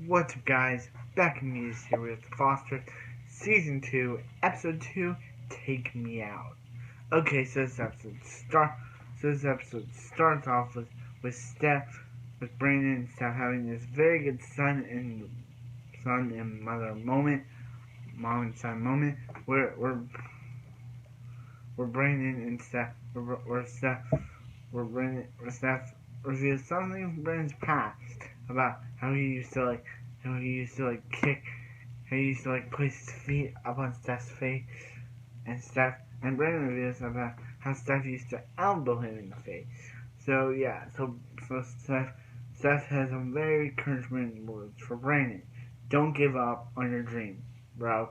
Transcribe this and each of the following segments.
What's up, guys? Back in News here with Foster, Season 2, Episode 2, Take Me Out. Okay, this episode starts off with Steph, with Brandon and Steph having this very good son and mother moment, mom and son moment, where Brandon and Steph, where Steph reveals something from Brandon's past about how he used to kick, how he used to place his feet up on Steph's face, and Brandon reveals about how Steph used to elbow him in the face. So yeah, so Steph has some very encouragement words for Brandon. Don't give up on your dream, bro.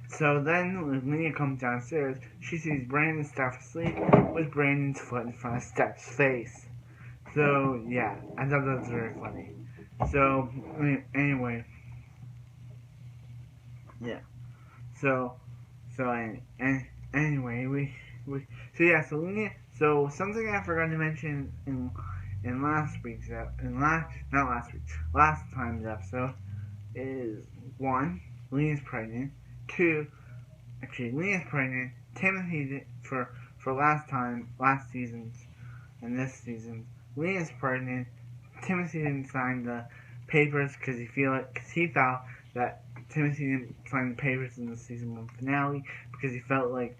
So then, when Leah comes downstairs, she sees Brandon and Steph asleep with Brandon's foot in front of Steph's face. So yeah, I thought that was very funny. So anyway, yeah. So anyway, so something I forgot to mention in last last time's episode is one, Leah's pregnant. Two, actually Leah's pregnant. Timothy for last season's and this season, Leah's pregnant. Timothy didn't sign the papers because he felt that Timothy didn't sign the papers in the season 1 finale because he felt like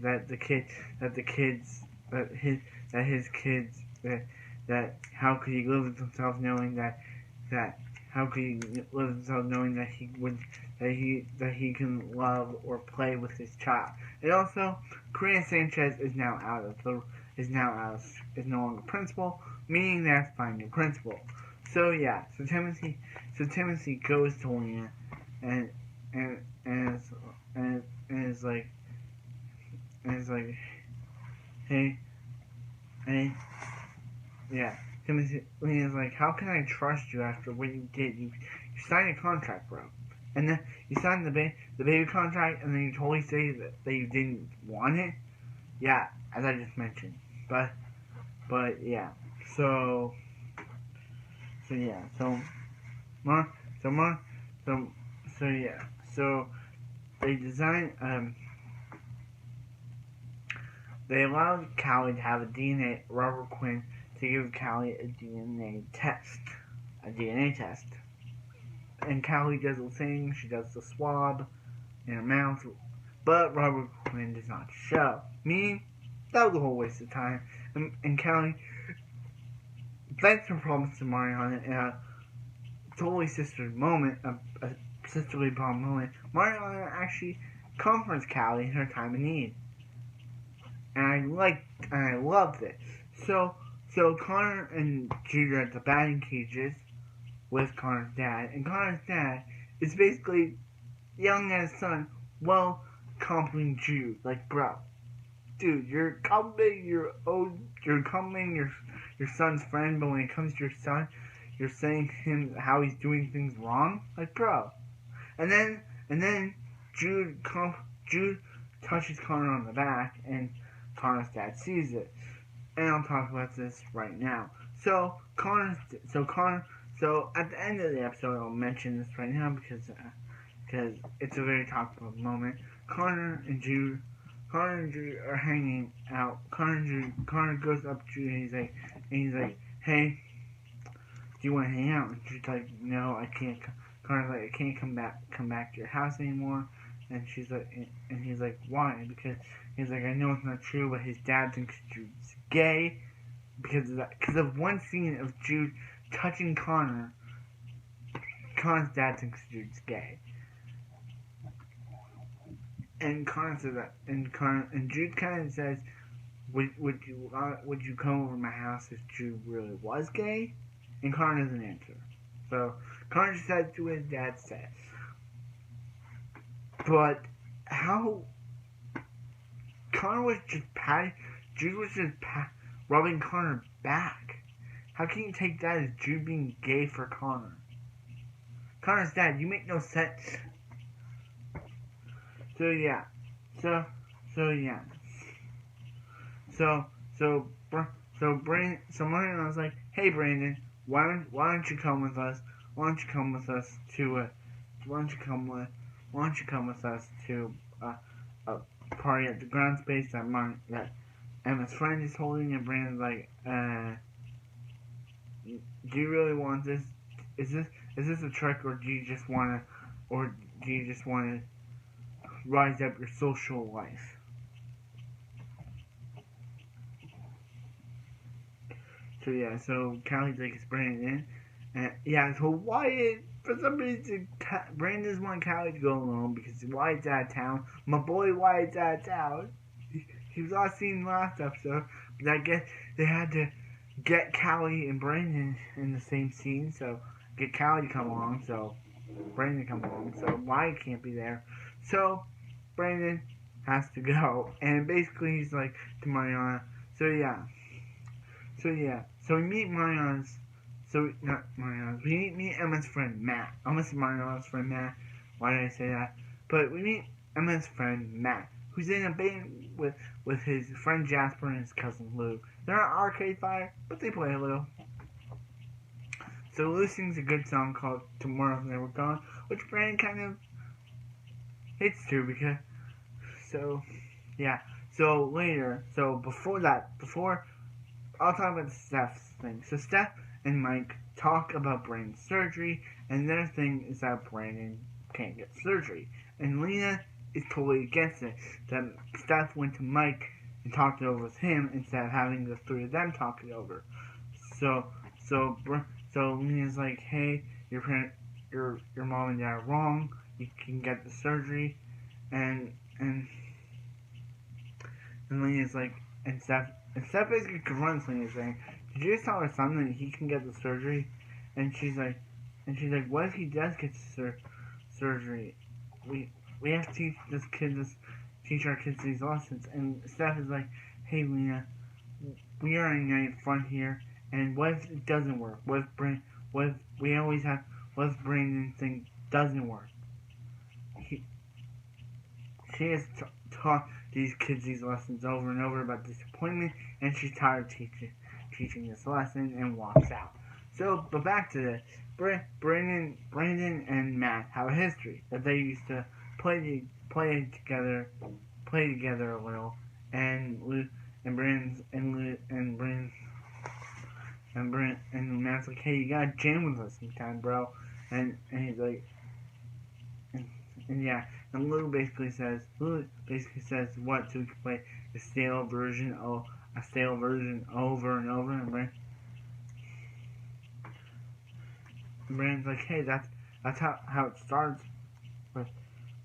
that how could he live with himself knowing that how could he live with himself knowing that he can love or play with his child. And also, Karina Sanchez is no longer principal, meaning that's fine new principal. So yeah, so Timothy goes to Lena and is like hey yeah. Lena's like, how can I trust you after what you did? You signed a contract, bro. And then you signed the baby contract, and then you totally say that you didn't want it. Yeah, as I just mentioned. But yeah. So yeah. So they allowed Callie to have Robert Quinn to give Callie a DNA test. And Callie does the thing, she does the swab in her mouth, but Robert Quinn does not show. Meaning, that was a whole waste of time. And Callie thanks her promise to Mariana in a totally sisterly moment, a sisterly bond moment. Mariana actually comforts Callie in her time of need. And I loved it. So Connor and Jude are at the batting cages with Connor's dad, and Connor's dad is basically yelling at his son while complimenting Jude. Like, bro, dude, you're complimenting your son's friend, but when it comes to your son, you're saying him how he's doing things wrong. Like, bro. And then Jude touches Connor on the back, and Connor's dad sees it. And I'll talk about this right now. So at the end of the episode, I'll mention this right now because it's a very topical moment. Connor and Jude are hanging out. Connor goes up to Jude and he's like, hey, do you want to hang out? And Jude's like, no, I can't. Connor's like, I can't come back to your house anymore. And he's like, why? Because he's like, I know it's not true, but his dad thinks Jude's gay because of one scene of Jude touching Connor. Connor's dad thinks Jude's gay, and Connor says that, and Jude kind of says, would you come over to my house if Jude really was gay? And Connor doesn't answer. So Connor just said to his dad said. But how Connor was just Jude was just rubbing Connor back. How can you take that as Jude being gay for Connor? Connor's dad, you make no sense. So yeah. So Mariana was like, hey Brandon, why don't you come with us? why don't you come with us to why don't you come with us to a party at the ground space that Emma's friend is holding, and Brandon's like, do you really want this? Is this a trick, or do you just wanna rise up your social life? So yeah, so Callie takes Brandon, and yeah, so Wyatt, for some reason, Brandon's want Callie to go alone because Wyatt's out of town. My boy Wyatt's out of town. He was last seen last episode, but I guess they had to get Callie and Brandon in the same scene, so get Callie to come along, so Brandon come along, so Wyatt can't be there. So Brandon has to go, and basically he's like to Mariana. So we meet Mariana's. Not Mariana's. We meet Emma's friend Matt. I almost said Mariana's friend Matt. Why did I say that? But we meet Emma's friend Matt, who's in a band with his friend Jasper and his cousin Lou. They're not Arcade Fire, but they play a little. So Lou sings a good song called Tomorrow's Never Gone, which Brandon kind of hits to because. So yeah. So later. So before I'll talk about Steph's thing. So Steph and Mike talk about Brandon's surgery, and their thing is that Brandon can't get surgery. And Lena is totally against it. That Steph went to Mike and talked it over with him instead of having the three of them talk it over. So Lena's like, hey, your mom and dad are wrong. You can get the surgery, and Lena's like, and Steph basically confronts Lena saying, did you just tell our son that he can get the surgery? And she's like, what if he does get surgery? We have to teach our kids these lessons. And Steph is like, hey Lena, we are a united front here, and what if it doesn't work? What if Brandon thing doesn't work? She has taught these kids these lessons over and over about disappointment, and she's tired of teaching this lesson and walks out. So, but back to this. Brandon and Matt have a history that they used to play together a little, and Matt's like, hey, you gotta jam with us sometime, bro. And he's like, and yeah, and Lou basically says what, so we can play a stale version over and over, and Brandon's like, hey, that's how it starts,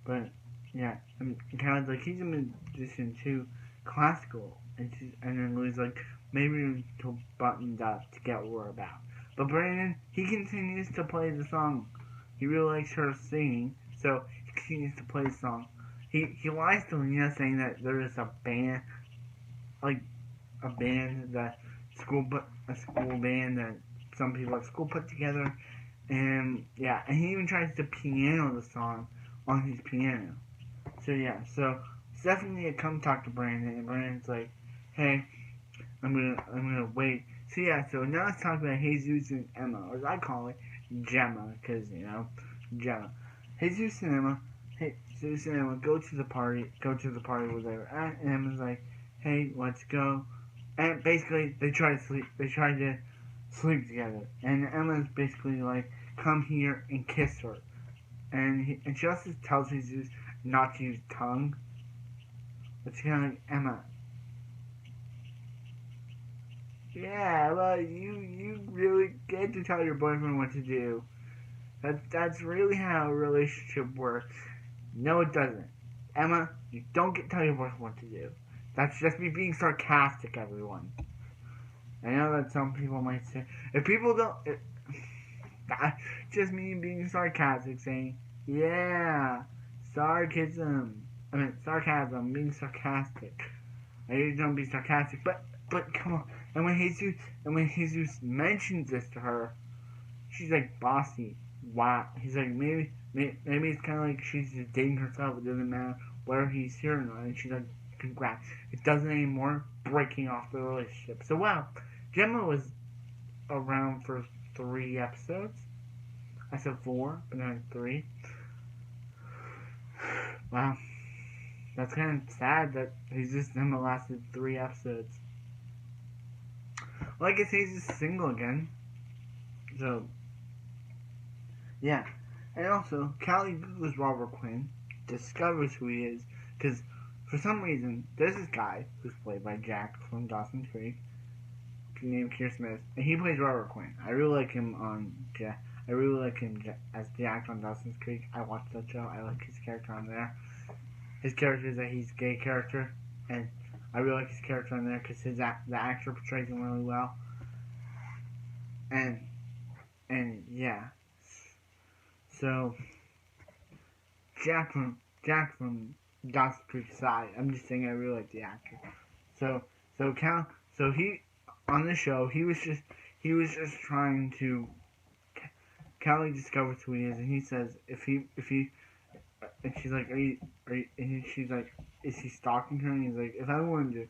but yeah, and kind of like, he's a musician too, classical, and then Lou's like, maybe to button up to get what we're about. But Brandon, he continues to play the song. He really likes her singing, so he continues to play the song. He lies to Lena saying that there is a band, like a band that a school band that some people at school put together, and yeah, and he even tries to piano the song on his piano. So yeah, so Stephanie come talk to Brandon, and Brandon's like, hey, I'm gonna wait. So yeah, so now let's talk about Jesus and Emma, or as I call it, Gemma, because Gemma. Jesus and Emma go to the party where they were at, and Emma's like, hey, let's go. And basically they try to sleep together, and Emma's basically like, come here and kiss her, and Justice tells Jesus not to use tongue. But she's kind of like, Emma, yeah, well, you really get to tell your boyfriend what to do. That's really how a relationship works. No, it doesn't. Emma, you don't get to tell your boyfriend what to do. That's just me being sarcastic, everyone. I know that some people might say, if people don't, that's just me being sarcastic, saying, yeah, sarcasm, being sarcastic. I usually don't be sarcastic, but come on. And when Jesus mentions this to her, she's like, bossy. Wow. He's like, maybe it's kind of like she's just dating herself. It doesn't matter whether he's here or not. And she's like, congrats. It doesn't anymore. Breaking off the relationship. So wow, Gemma was around for 3 episodes. I said 4, but not 3. Wow. That's kind of sad that he's just only lasted 3 episodes. Well, I guess he's just single again. So, yeah. And also, Callie Googles Robert Quinn, discovers who he is, because for some reason, there's this guy who's played by Jack from Dawson's Creek, named Keir Smith, and he plays Robert Quinn. I really like him on Jack. I really like him as Jack on Dawson's Creek. I watched that show. I like his character on there. His character is that he's a gay character, and I really like his character on there because the actor portrays him really well. And yeah, so Jack from Dawson's Creek side. I'm just saying I really like the actor. So he on the show he was just trying to. Callie discovers who he is, and he says if he and she's like, and she's like, is he stalking her? And he's like, if I wanted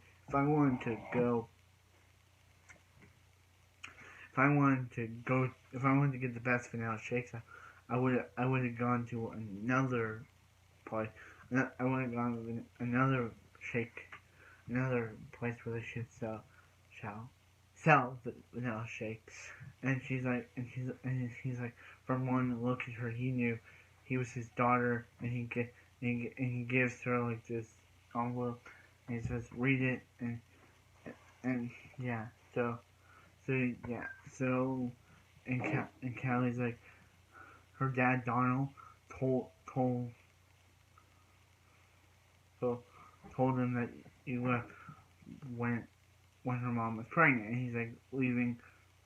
to get the best vanilla shakes, I would have gone to another place. I would have gone to another place where they should sell the vanilla shakes. And he's like, from one look at her, he knew he was his daughter, and he gives her like this envelope, and he says, read it, and yeah, so and Callie's like, her dad Donald told him that he left when her mom was pregnant, and he's like, leaving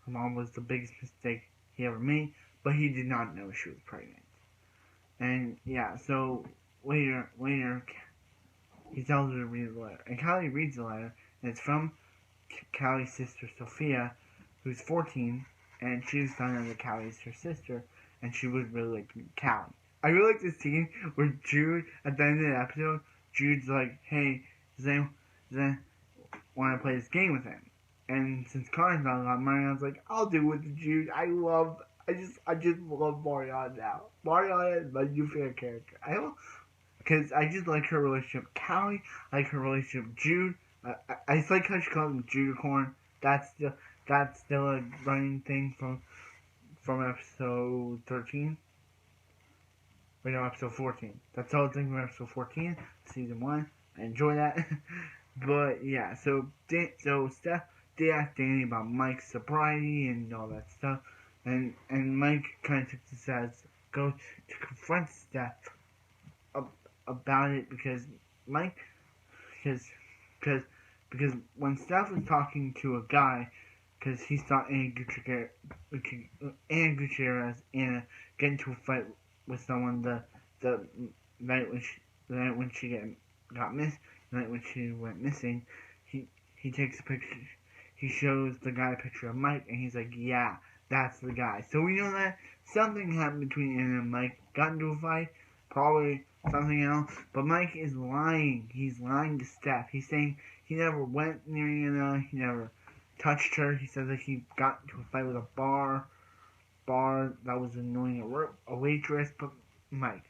her mom was the biggest mistake he ever made, but he did not know she was pregnant. And yeah, so later he tells her to read the letter, and Callie reads the letter, and it's from Callie's sister Sophia, who's 14, and she was found out that Callie's her sister, and she would really like Callie. I really like this scene where Jude, at the end of the episode, Jude's like, hey, does anyone want to play this game with him? And since Connor's not allowed, Marion's like, I'll do it with Jude. I just love Marion now. Marion is my new favorite character. Because I just like her relationship with Callie, I like her relationship with Jude. I just like how she calls him Judicorn. That's still a running thing from episode 13. Wait, no, episode 14. That's the whole thing from episode 14, season 1. I enjoy that. But yeah, so Steph did ask Danny about Mike's sobriety and all that stuff, and Mike kind of took this as go to confront Steph about it because when Steph was talking to a guy, because he saw Anna Gutierrez get into a fight with someone the night when she went missing, he takes a picture. He shows the guy a picture of Mike, and he's like, yeah, that's the guy. So we know that something happened between Anna and Mike. Got into a fight, probably something else. But Mike is lying. He's lying to Steph. He's saying he never went near Anna. He never touched her. He says that he got into a fight with a bar that was annoying a waitress. But Mike,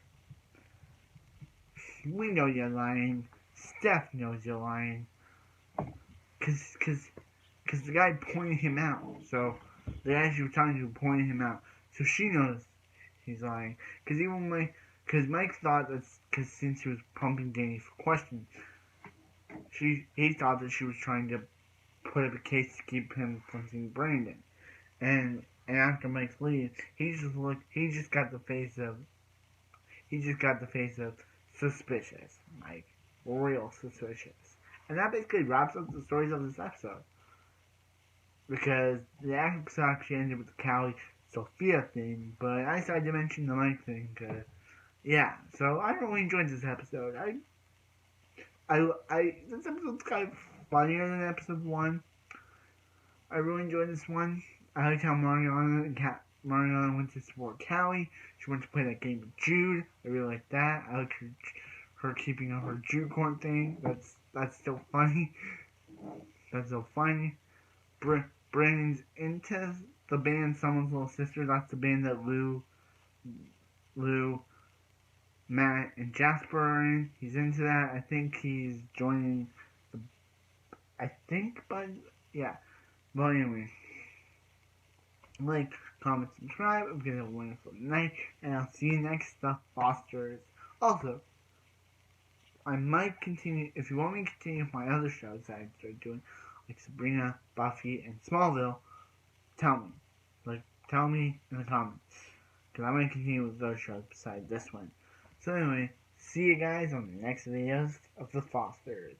we know you're lying. Steph knows you're lying. Because the guy pointed him out. So the guy she was talking to pointed him out. So she knows he's lying. Because Mike thought that since he was pumping Danny for questions, he thought that she was trying to put up a case to keep him from seeing Brandon. And after Mike leaves, he just got the face of suspicious, Mike. Real suspicious. And that basically wraps up the stories of this episode. Because the episode actually ended with the Callie Sophia thing, but I decided to mention the Mike thing, cause, yeah, so I really enjoyed this episode. This episode's kind of funnier than episode 1. I really enjoyed this one. I liked how Mariana went to support Callie. She went to play that game with Jude. I really liked that. I liked her keeping up her Jude corn thing. That's still funny. That's so funny. Brandon's into the band Someone's Little Sister. That's the band that Lou Lou, Matt, and Jasper are in. He's into that. I think he's joining the. I think, but yeah. Well, anyway, like, comment, subscribe. I'm gonna have a wonderful night, and I'll see you next. The Fosters. Also, I might continue. If you want me to continue my other shows that I started doing, like Sabrina, Buffy, and Smallville, tell me. Tell me in the comments. Because I'm going to continue with those shows besides this one. So anyway, see you guys on the next videos of The Fosters.